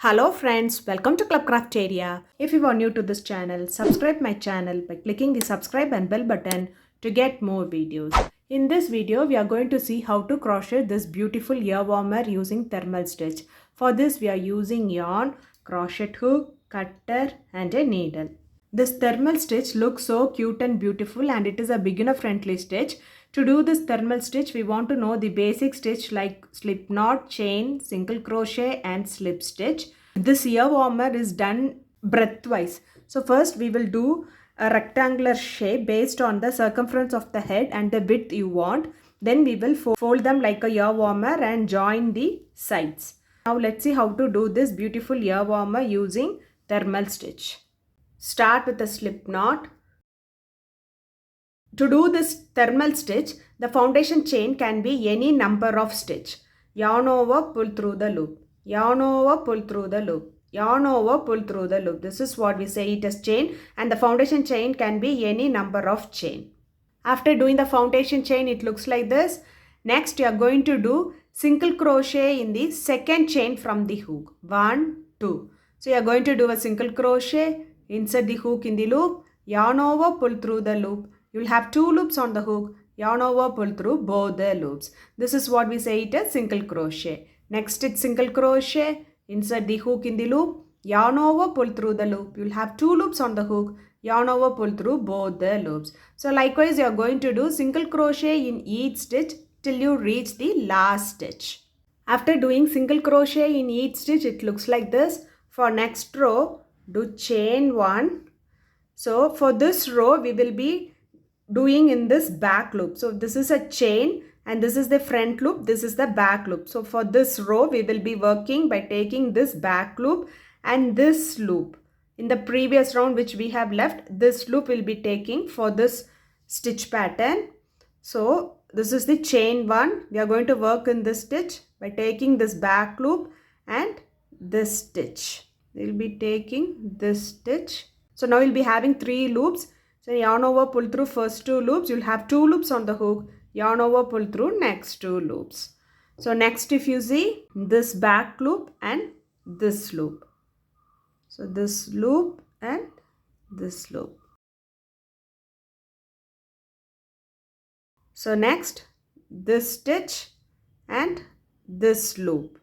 Hello friends, welcome to Crafteria. If you are new to this channel, subscribe my channel by clicking the subscribe and bell button to get more videos. In this video, we are going to see how to crochet this beautiful ear warmer using thermal stitch. For this, we are using yarn, crochet hook, cutter and a needle. This thermal stitch looks so cute and beautiful, and it is a beginner friendly stitch. To do this thermal stitch, we want to know the basic stitch like slip knot, chain, single crochet and slip stitch. This ear warmer is done breadthwise. So first we will do a rectangular shape based on the circumference of the head and the width you want. Then we will fold them like a ear warmer and join the sides. Now let's see how to do this beautiful ear warmer using thermal stitch. Start with a slip knot. To do this thermal stitch, the foundation chain can be any number of stitch. Yarn over, pull through the loop. Yarn over, pull through the loop. Yarn over, pull through the loop. This is what we say it as chain, and the foundation chain can be any number of chain. After doing the foundation chain, it looks like this. Next, you are going to do single crochet in the second chain from the hook. 1, 2. So, you are going to do a single crochet. Insert the hook in the loop, yarn over, pull through the loop. You will have 2 loops on the hook, yarn over, pull through both the loops. This is what we say it as single crochet. Next it's single crochet, insert the hook in the loop, yarn over, pull through the loop. You will have 2 loops on the hook, yarn over, pull through both the loops. So likewise you are going to do single crochet in each stitch till you reach the last stitch. After doing single crochet in each stitch, it looks like this. For next row, do chain 1. So for this row we will be doing in this back loop. So this is a chain and this is the front loop, this is the back loop. So for this row we will be working by taking this back loop and this loop. In the previous round which we have left, this loop will be taking for this stitch pattern. So this is the chain 1. We are going to work in this stitch by taking this back loop and this stitch. We will be taking this stitch. So now we'll be having 3 loops. So yarn over, pull through first 2 loops. You'll have 2 loops on the hook. Yarn over, pull through next 2 loops. So next if you see this back loop and this loop. So this loop and this loop. So next this stitch and this loop.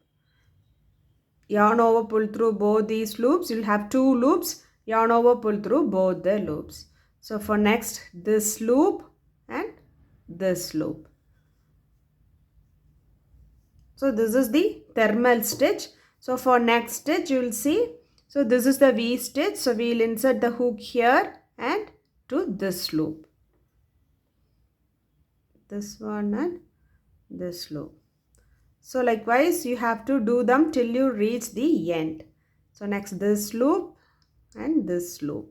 Yarn over, pull through both these loops. You'll have 2 loops. Yarn over, pull through both the loops. So for next this loop and this loop. So this is the thermal stitch. So for next stitch you will see. So this is the V stitch. So we will insert the hook here and to this loop. This one and this loop. So likewise you have to do them till you reach the end. So next this loop and this loop.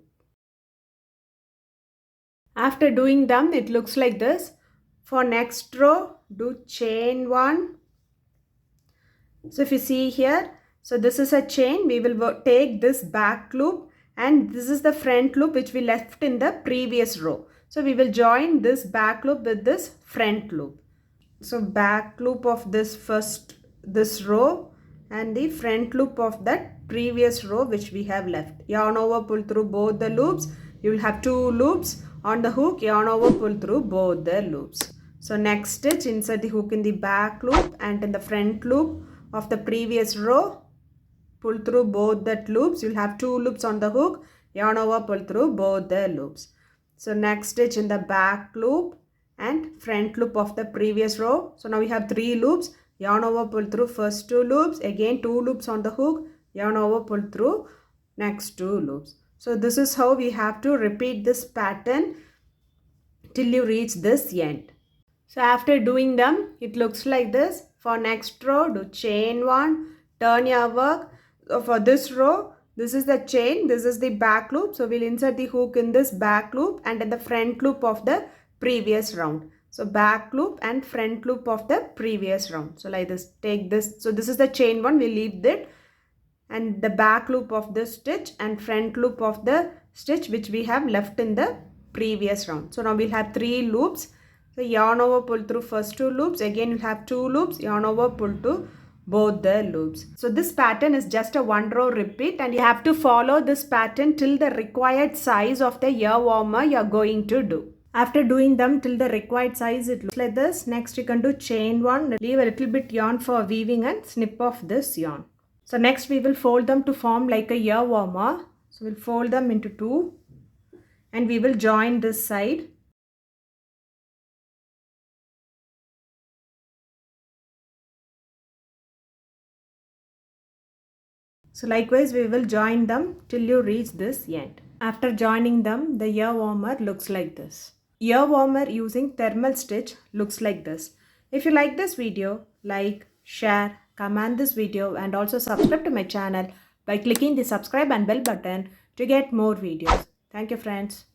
After doing them, it looks like this. For next row, do chain 1. So if you see here, so this is a chain. We will take this back loop and this is the front loop which we left in the previous row. So we will join this back loop with this front loop. So back loop of this row and the front loop of that previous row which we have left. Yarn over, pull through both the loops. You will have 2 loops on the hook, yarn over, pull through both the loops. So next stitch, insert the hook in the back loop and in the front loop of the previous row. Pull through both that loops. You'll have 2 loops on the hook, yarn over, pull through both the loops. So next stitch in the back loop and front loop of the previous row. So now we have 3 loops. Yarn over, pull through first 2 loops. Again 2 loops on the hook, yarn over, pull through next 2 loops. So this is how we have to repeat this pattern till you reach this end. So after doing them, it looks like this. For next row, do chain 1, turn your work. So for this row, this is the chain, this is the back loop. So we'll insert the hook in this back loop and in the front loop of the previous round. So back loop and front loop of the previous round. So like this, take this. So this is the chain 1, we'll leave that. And the back loop of this stitch and front loop of the stitch which we have left in the previous round. So now we'll have 3 loops. So yarn over, pull through first 2 loops. Again you'll have 2 loops. Yarn over, pull to both the loops. So this pattern is just a one row repeat, and you have to follow this pattern till the required size of the ear warmer you are going to do. After doing them till the required size, it looks like this. Next you can do chain one, leave a little bit yarn for weaving and snip off this yarn. So next we will fold them to form like a ear warmer. So we'll fold them into two and we will join this side. So likewise we will join them till you reach this end. After joining them, the ear warmer looks like this. Ear warmer using thermal stitch looks like this. If you like this video, like, share, comment this video and also subscribe to my channel by clicking the subscribe and bell button to get more videos. Thank you friends.